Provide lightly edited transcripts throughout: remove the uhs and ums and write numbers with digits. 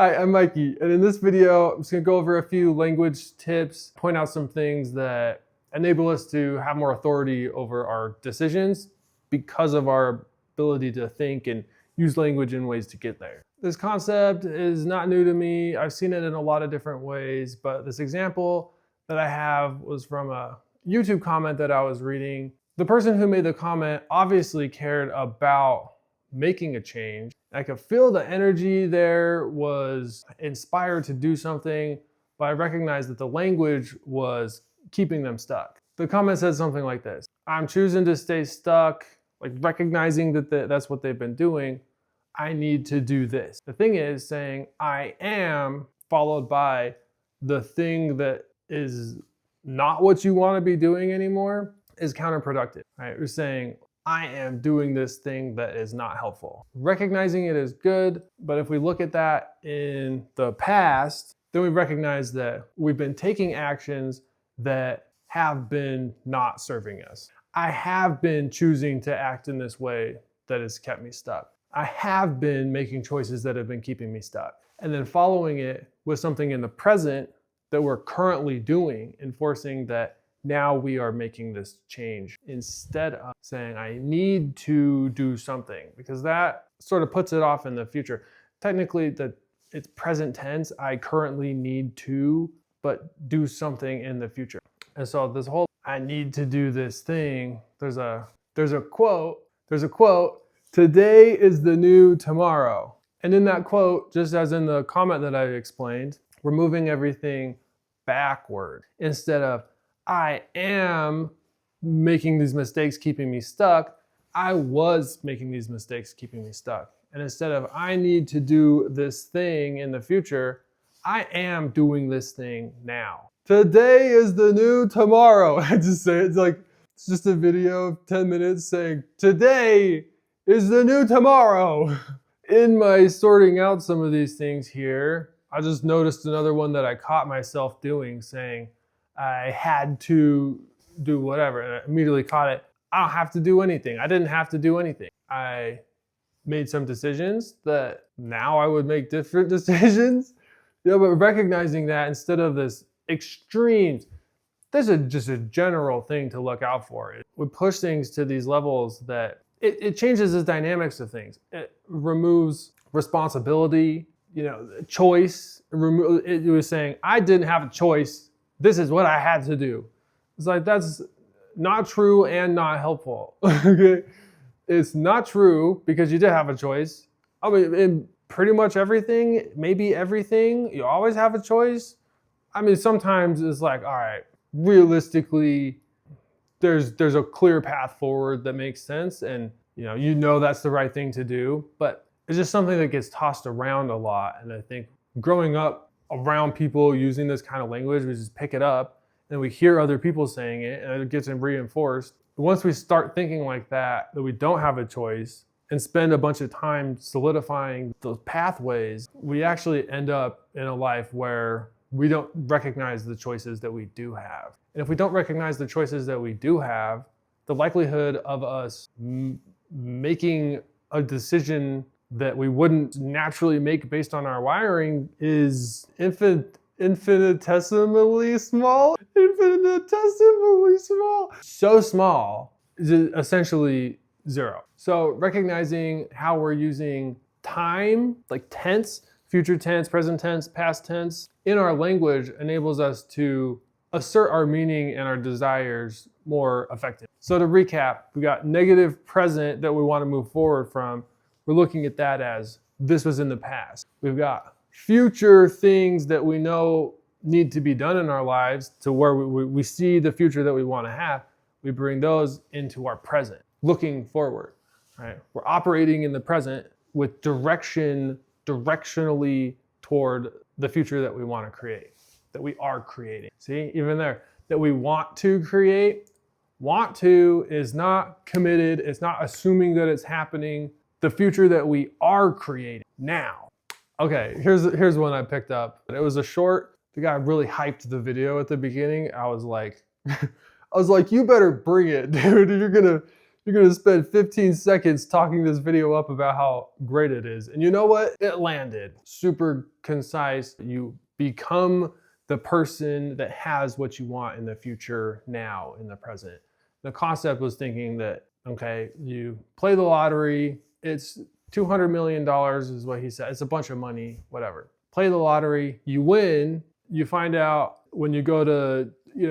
Hi, I'm Mikey, and in this video, I'm just gonna go over a few language tips, point out some things that enable us to have more authority over our decisions because of our ability to think and use language in ways to get there. This concept is not new to me. I've seen it in a lot of different ways, but this example that I have was from a YouTube comment that I was reading. The person who made the comment obviously cared about making a change. I could feel the energy there, was inspired to do something, but I recognized that the language was keeping them stuck. The comment said something like this: I'm choosing to stay stuck, like recognizing that that's what they've been doing. I need to do this. The thing is, saying I am followed by the thing that is not what you want to be doing anymore is counterproductive, right? You're saying I am doing this thing that is not helpful. Recognizing it is good, but if we look at that in the past, then we recognize that we've been taking actions that have been not serving us. I have been choosing to act in this way that has kept me stuck. I have been making choices that have been keeping me stuck. And then following it with something in the present that we're currently doing, enforcing that now we are making this change instead of saying I need to do something, because that sort of puts it off in the future. Technically, it's present tense. I currently need to, but do something in the future. And so this whole I need to do this thing, there's a quote, today is the new tomorrow. And in that quote, just as in the comment that I explained, we're moving everything backward. Instead of I am making these mistakes keeping me stuck, I was making these mistakes keeping me stuck. And instead of I need to do this thing in the future, I am doing this thing now. Today is the new tomorrow. I just say it's just a video of 10 minutes saying today is the new tomorrow. In my sorting out some of these things here, I just noticed another one that I caught myself doing, saying I had to do whatever, and I immediately caught it. I don't have to do anything. I didn't have to do anything. I made some decisions that now I would make different decisions. But recognizing that instead of this extremes, this is just a general thing to look out for. It would push things to these levels that it changes the dynamics of things. It removes responsibility, choice. It was saying, I didn't have a choice. This is what I had to do. It's like, that's not true and not helpful. Okay? It's not true because you did have a choice. I mean, in pretty much everything, maybe everything, you always have a choice. I mean, sometimes it's like, all right, realistically, there's a clear path forward that makes sense, and you know that's the right thing to do, but it's just something that gets tossed around a lot. And I think growing up around people using this kind of language, we just pick it up and we hear other people saying it and it gets reinforced. Once we start thinking like that we don't have a choice and spend a bunch of time solidifying those pathways, we actually end up in a life where we don't recognize the choices that we do have. And if we don't recognize the choices that we do have, the likelihood of us making a decision that we wouldn't naturally make based on our wiring is infinitesimally small. Infinitesimally small. So small is essentially zero. So recognizing how we're using time, like tense, future tense, present tense, past tense, in our language enables us to assert our meaning and our desires more effectively. So to recap, we got negative present that we want to move forward from. We're looking at that as this was in the past. We've got future things that we know need to be done in our lives to where we see the future that we want to have. We bring those into our present, looking forward, right? We're operating in the present with directionally toward the future that we want to create, that we are creating. See, even there, that we want to create. Want to is not committed. It's not assuming that it's happening. The future that we are creating now. Okay, here's one I picked up. It was a short. The guy really hyped the video at the beginning. I was like, you better bring it, dude. You're gonna spend 15 seconds talking this video up about how great it is. And you know what? It landed. Super concise. You become the person that has what you want in the future now, in the present. The concept was thinking that, okay, you play the lottery, it's $200 million is what he said. It's a bunch of money, whatever. Play the lottery, you win, you find out when you go to,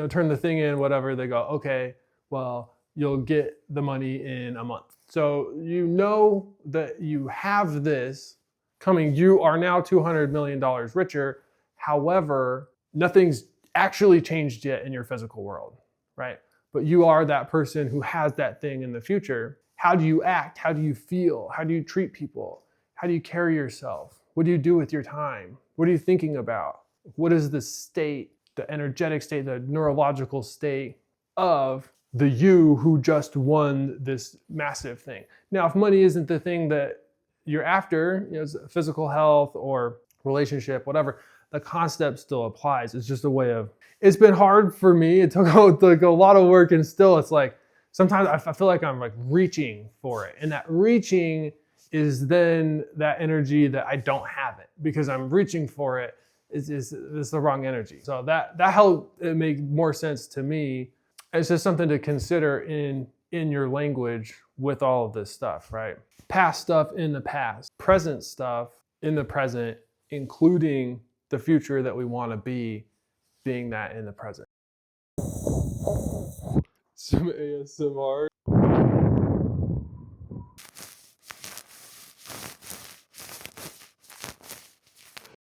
turn the thing in, whatever, they go, okay, well, you'll get the money in a month. So you know that you have this coming. You are now $200 million richer. However, nothing's actually changed yet in your physical world, right? But you are that person who has that thing in the future. How do you act? How do you feel? How do you treat people? How do you carry yourself? What do you do with your time? What are you thinking about? What is the state, the energetic state, the neurological state of the you who just won this massive thing? Now, if money isn't the thing that you're after, physical health or relationship, whatever, the concept still applies. It's just a way of, it's been hard for me. It took a lot of work, and still it's like, sometimes I feel like I'm like reaching for it. And that reaching is then that energy that I don't have it, because I'm reaching for it is the wrong energy. So that helped it make more sense to me. It's just something to consider in your language with all of this stuff, right? Past stuff in the past, present stuff in the present, including the future that we want to be, being that in the present. Some ASMR.